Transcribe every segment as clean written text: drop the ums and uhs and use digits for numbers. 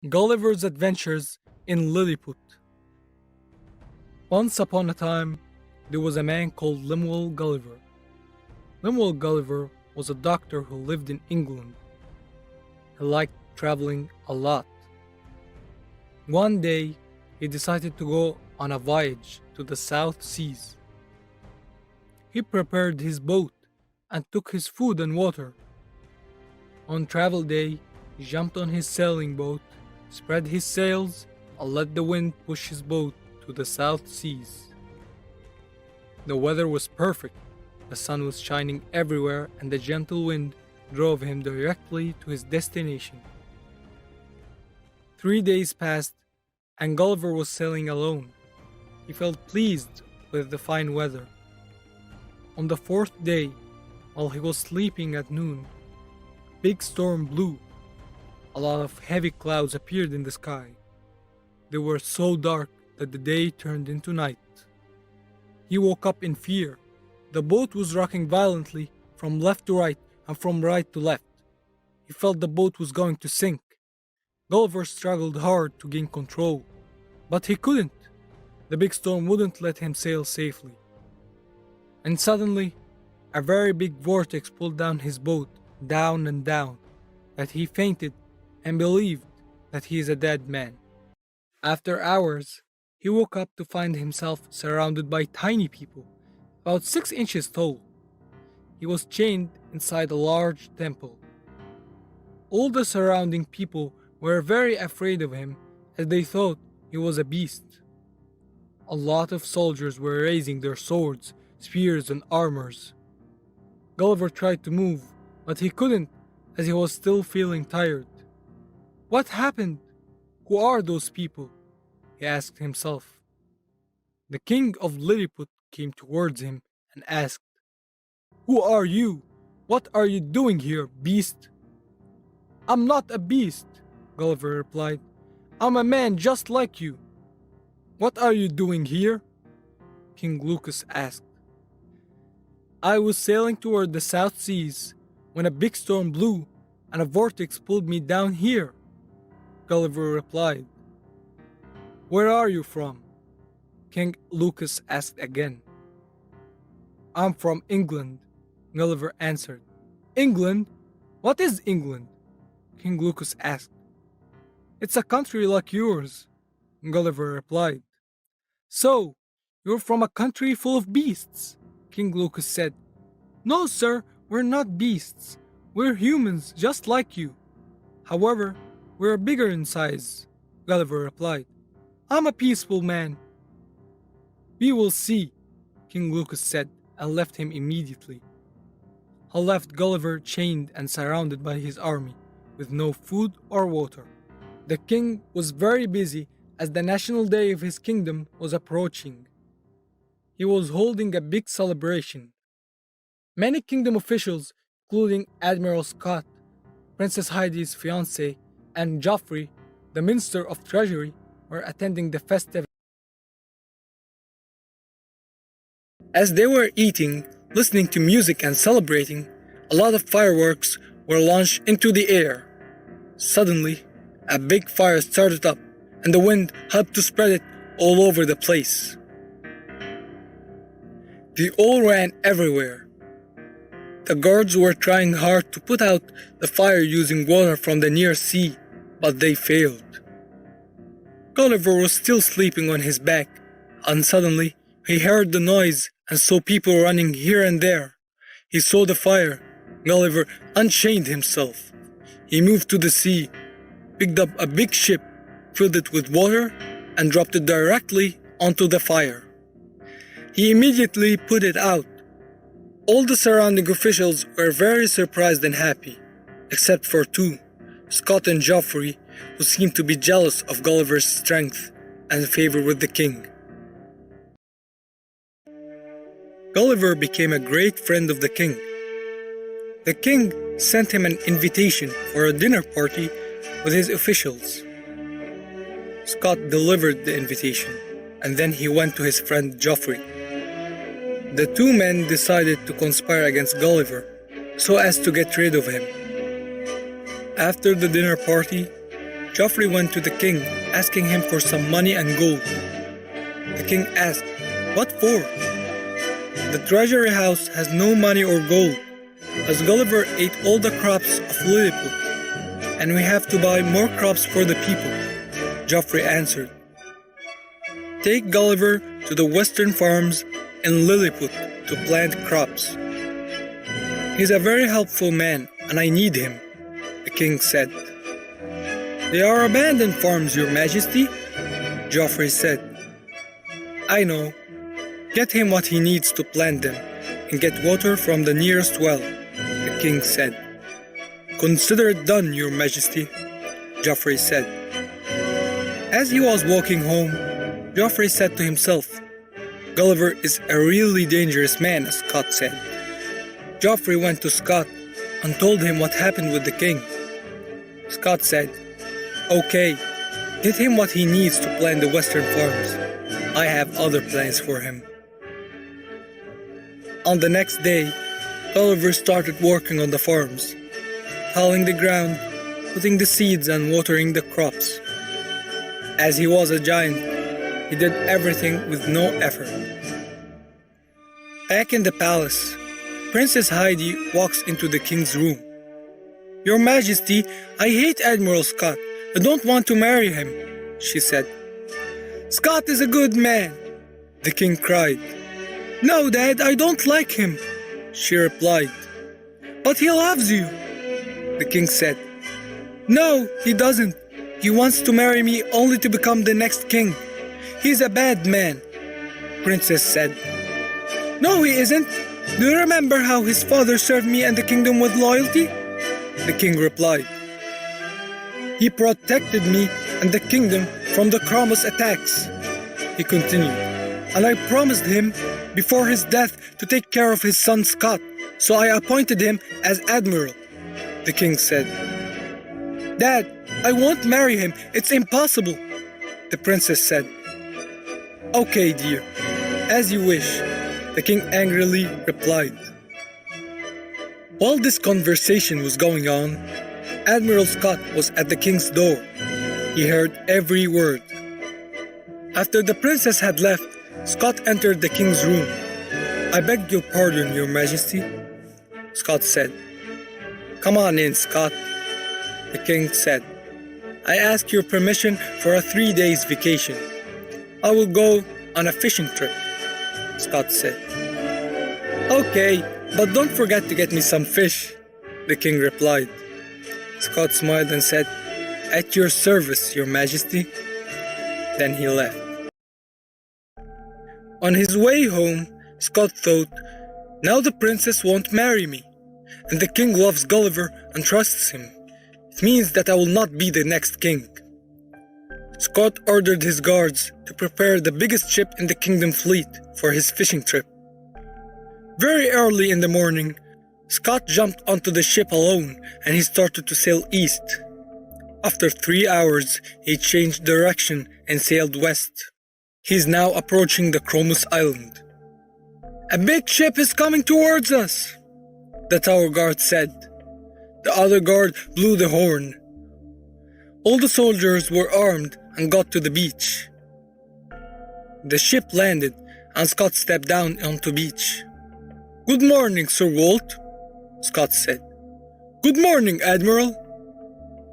Gulliver's Adventures in Lilliput. Once upon a time, there was a man called Lemuel Gulliver. Lemuel Gulliver was a doctor who lived in England. He liked traveling a lot. One day, he decided to go on a voyage to the South Seas. He prepared his boat and took his food and water. On travel day, he jumped on his sailing boat, spread his sails, and let the wind push his boat to the South Seas. The weather was perfect. The sun was shining everywhere, and the gentle wind drove him directly to his destination. 3 days passed, and Gulliver was sailing alone. He felt pleased with the fine weather. On the fourth day, while he was sleeping at noon, a big storm blew. A lot of heavy clouds appeared in the sky. They were so dark that the day turned into night. He woke up in fear. The boat was rocking violently from left to right and from right to left. He felt the boat was going to sink. Gulliver struggled hard to gain control, but he couldn't. The big storm wouldn't let him sail safely. And suddenly, a very big vortex pulled down his boat, down and down, that he fainted and believed that he is a dead man. After hours, he woke up to find himself surrounded by tiny people, about 6 inches tall. He was chained inside a large temple. All the surrounding people were very afraid of him as they thought he was a beast. A lot of soldiers were raising their swords, spears, and armors. Gulliver tried to move, but he couldn't as he was still feeling tired. What happened? Who are those people? He asked himself. The king of Lilliput came towards him and asked, "Who are you? What are you doing here, beast?" "I'm not a beast," Gulliver replied. "I'm a man just like you." "What are you doing here?" King Lucas asked. "I was sailing toward the South Seas when a big storm blew and a vortex pulled me down here," Gulliver replied. "Where are you from?" King Lucas asked again. "I'm from England," Gulliver answered. "England? What is England?" King Lucas asked. "It's a country like yours," Gulliver replied. "So, you're from a country full of beasts?" King Lucas said. "No, sir, we're not beasts. We're humans just like you. However, we're bigger in size," Gulliver replied. "I'm a peaceful man." "We will see," King Lucas said, and left him immediately. He left Gulliver chained and surrounded by his army, with no food or water. The king was very busy as the national day of his kingdom was approaching. He was holding a big celebration. Many kingdom officials, including Admiral Scott, Princess Heidi's fiancé, and Geoffrey, the Minister of Treasury, were attending the festivities. As they were eating, listening to music, and celebrating, a lot of fireworks were launched into the air. Suddenly, a big fire started up, and the wind helped to spread it all over the place. They all ran everywhere. The guards were trying hard to put out the fire using water from the near sea, but they failed. Gulliver was still sleeping on his back, and suddenly he heard the noise and saw people running here and there. He saw the fire. Gulliver unchained himself. He moved to the sea, picked up a big ship, filled it with water, and dropped it directly onto the fire. He immediately put it out. All the surrounding officials were very surprised and happy, except for two, Scott and Geoffrey, who seemed to be jealous of Gulliver's strength and favor with the king. Gulliver became a great friend of the king. The king sent him an invitation for a dinner party with his officials. Scott delivered the invitation, and then he went to his friend Geoffrey. The two men decided to conspire against Gulliver so as to get rid of him. After the dinner party, Geoffrey went to the king, asking him for some money and gold. The king asked, "What for?" "The treasury house has no money or gold, as Gulliver ate all the crops of Lilliput, and we have to buy more crops for the people," Geoffrey answered. "Take Gulliver to the western farms in Lilliput to plant crops. He's a very helpful man, and I need him," the king said. "They are abandoned farms, your majesty," Geoffrey said. "I know. Get him what he needs to plant them, and get water from the nearest well," the king said. "Consider it done, your majesty," Geoffrey said. As he was walking home, Geoffrey said to himself, "Gulliver is a really dangerous man," as Scott said. Geoffrey went to Scott and told him what happened with the king. Scott said, "Okay, get him what he needs to plant the western farms. I have other plans for him." On the next day, Gulliver started working on the farms, tilling the ground, putting the seeds and watering the crops. As he was a giant, he did everything with no effort. Back in the palace, Princess Heidi walks into the king's room. "Your Majesty, I hate Admiral Scott. I don't want to marry him," she said. "Scott is a good man," the king cried. "No, Dad, I don't like him," she replied. "But he loves you," the king said. "No, he doesn't. He wants to marry me only to become the next king. He's a bad man," Princess said. "No, he isn't. Do you remember how his father served me and the kingdom with loyalty?" the king replied. "He protected me and the kingdom from the Cromwell's attacks," he continued, "and I promised him before his death to take care of his son Scott, so I appointed him as admiral," the king said. "Dad, I won't marry him. It's impossible," the princess said. "Okay, dear, as you wish," the king angrily replied. While this conversation was going on, Admiral Scott was at the king's door. He heard every word. After the princess had left, Scott entered the king's room. "I beg your pardon, your majesty," Scott said. "Come on in, Scott," the king said. "I ask your permission for a 3 days vacation. I will go on a fishing trip," Scott said. "Okay, but don't forget to get me some fish," the king replied. Scott smiled and said, "At your service, your majesty." Then he left. On his way home, Scott thought, "Now the princess won't marry me, and the king loves Gulliver and trusts him. It means that I will not be the next king." Scott ordered his guards to prepare the biggest ship in the kingdom fleet for his fishing trip. Very early in the morning, Scott jumped onto the ship alone and he started to sail east. After 3 hours, he changed direction and sailed west. He is now approaching the Cromus Island. "A big ship is coming towards us," the tower guard said. The other guard blew the horn. All the soldiers were armed and got to the beach. The ship landed and Scott stepped down onto the beach. "Good morning, Sir Walt," Scott said. "Good morning, Admiral,"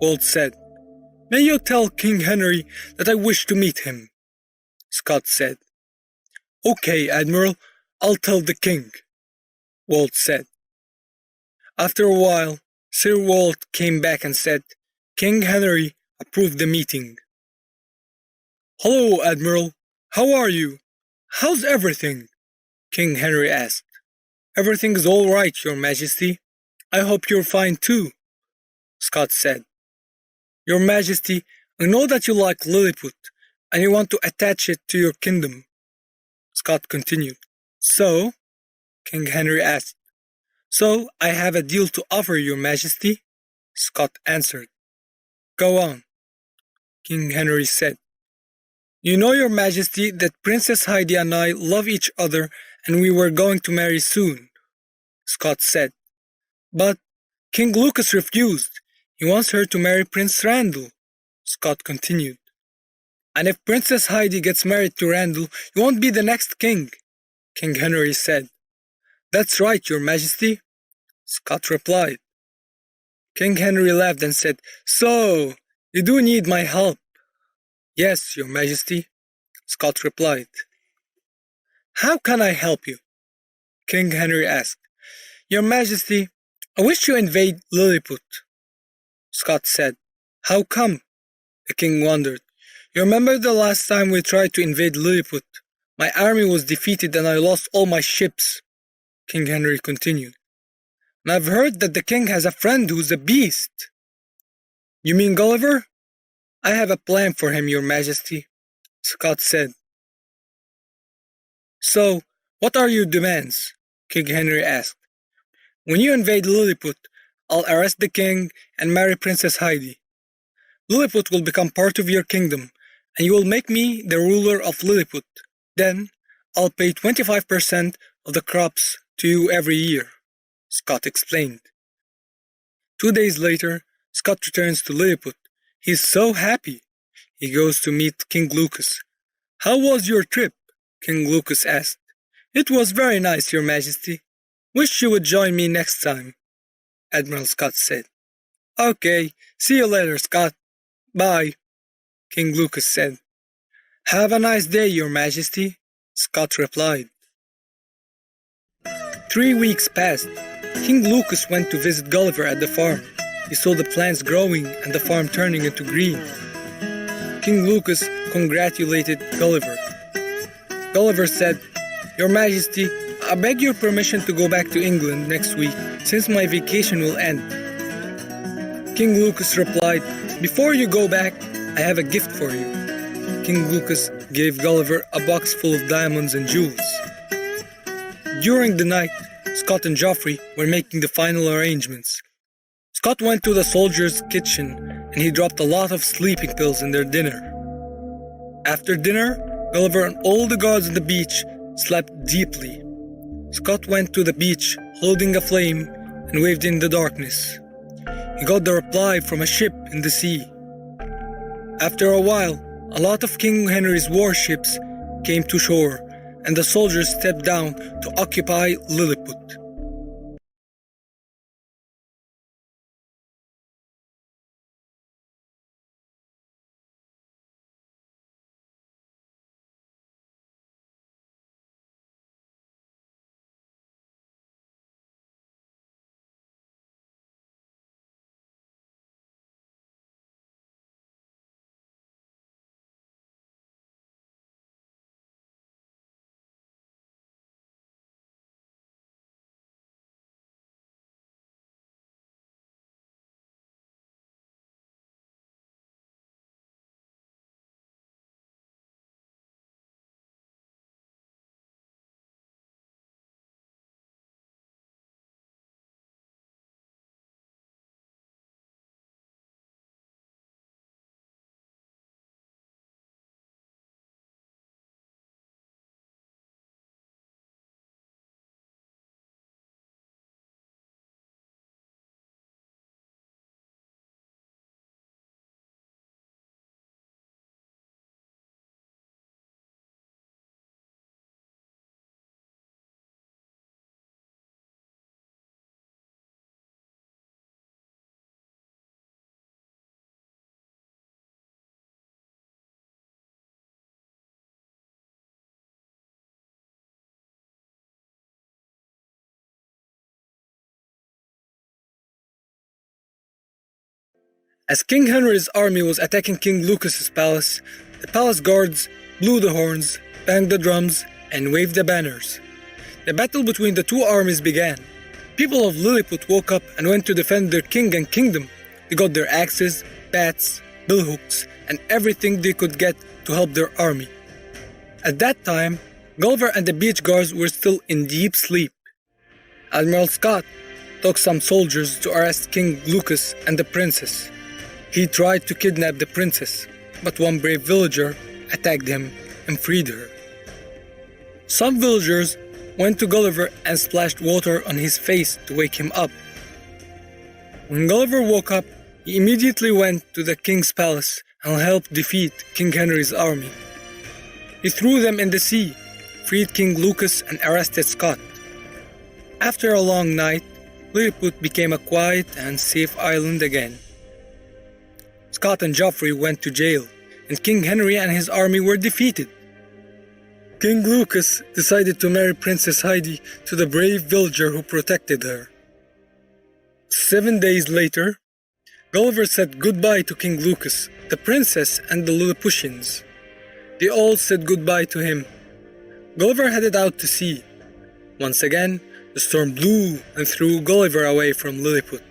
Walt said. "May you tell King Henry that I wish to meet him," Scott said. "Okay, Admiral, I'll tell the king," Walt said. After a while, Sir Walt came back and said, "King Henry approved the meeting." "Hello, Admiral. How are you? How's everything?" King Henry asked. "Everything's all right, your majesty. I hope you're fine too," Scott said. "Your majesty, I know that you like Lilliput and you want to attach it to your kingdom," Scott continued. "So?" King Henry asked. "So, I have a deal to offer, your majesty," Scott answered. "Go on," King Henry said. "You know, your majesty, that Princess Heidi and I love each other and we were going to marry soon," Scott said. "But King Lucas refused. He wants her to marry Prince Randall," Scott continued. And if Princess Heidi gets married to Randall, you won't be the next king, King Henry said. That's right, Your Majesty, Scott replied. King Henry laughed and said, So, you do need my help? Yes, Your Majesty, Scott replied. How can I help you? King Henry asked. Your Majesty, I wish to invade Lilliput, Scott said. How come? The king wondered. You remember the last time we tried to invade Lilliput? My army was defeated and I lost all my ships, King Henry continued. And I've heard that the king has a friend who's a beast. You mean Gulliver? I have a plan for him, Your Majesty, Scott said. So, what are your demands? King Henry asked. When you invade Lilliput, I'll arrest the king and marry Princess Heidi. Lilliput will become part of your kingdom, and you will make me the ruler of Lilliput. Then, I'll pay 25% of the crops to you every year, Scott explained. 2 days later, Scott returns to Lilliput. He's so happy. He goes to meet King Lucas. How was your trip? King Lucas asked. It was very nice, Your Majesty. Wish you would join me next time, Admiral Scott said. Okay, see you later, Scott. Bye, King Lucas said. Have a nice day, Your Majesty, Scott replied. 3 weeks passed. King Lucas went to visit Gulliver at the farm. He saw the plants growing and the farm turning into green. King Lucas congratulated Gulliver. Gulliver said, Your Majesty, I beg your permission to go back to England next week since my vacation will end. King Lucas replied, Before you go back, I have a gift for you. King Lucas gave Gulliver a box full of diamonds and jewels. During the night, Scott and Geoffrey were making the final arrangements. Scott went to the soldiers' kitchen and he dropped a lot of sleeping pills in their dinner. After dinner, Gulliver and all the guards on the beach slept deeply. Scott went to the beach holding a flame and waved in the darkness. He got the reply from a ship in the sea. After a while, a lot of King Henry's warships came to shore and the soldiers stepped down to occupy Lilliput. As King Henry's army was attacking King Lucas's palace, the palace guards blew the horns, banged the drums, and waved the banners. The battle between the two armies began. People of Lilliput woke up and went to defend their king and kingdom. They got their axes, bats, billhooks, and everything they could get to help their army. At that time, Gulliver and the beach guards were still in deep sleep. Admiral Scott took some soldiers to arrest King Lucas and the princess. He tried to kidnap the princess, but one brave villager attacked him and freed her. Some villagers went to Gulliver and splashed water on his face to wake him up. When Gulliver woke up, he immediately went to the king's palace and helped defeat King Henry's army. He threw them in the sea, freed King Lucas, and arrested Scott. After a long night, Lilliput became a quiet and safe island again. Scott and Joffrey went to jail, and King Henry and his army were defeated. King Lucas decided to marry Princess Heidi to the brave villager who protected her. 7 days later, Gulliver said goodbye to King Lucas, the princess, and the Lilliputians. They all said goodbye to him. Gulliver headed out to sea. Once again, the storm blew and threw Gulliver away from Lilliput.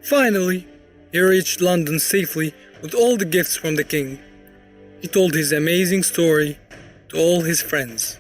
Finally, he reached London safely with all the gifts from the king. He told his amazing story to all his friends.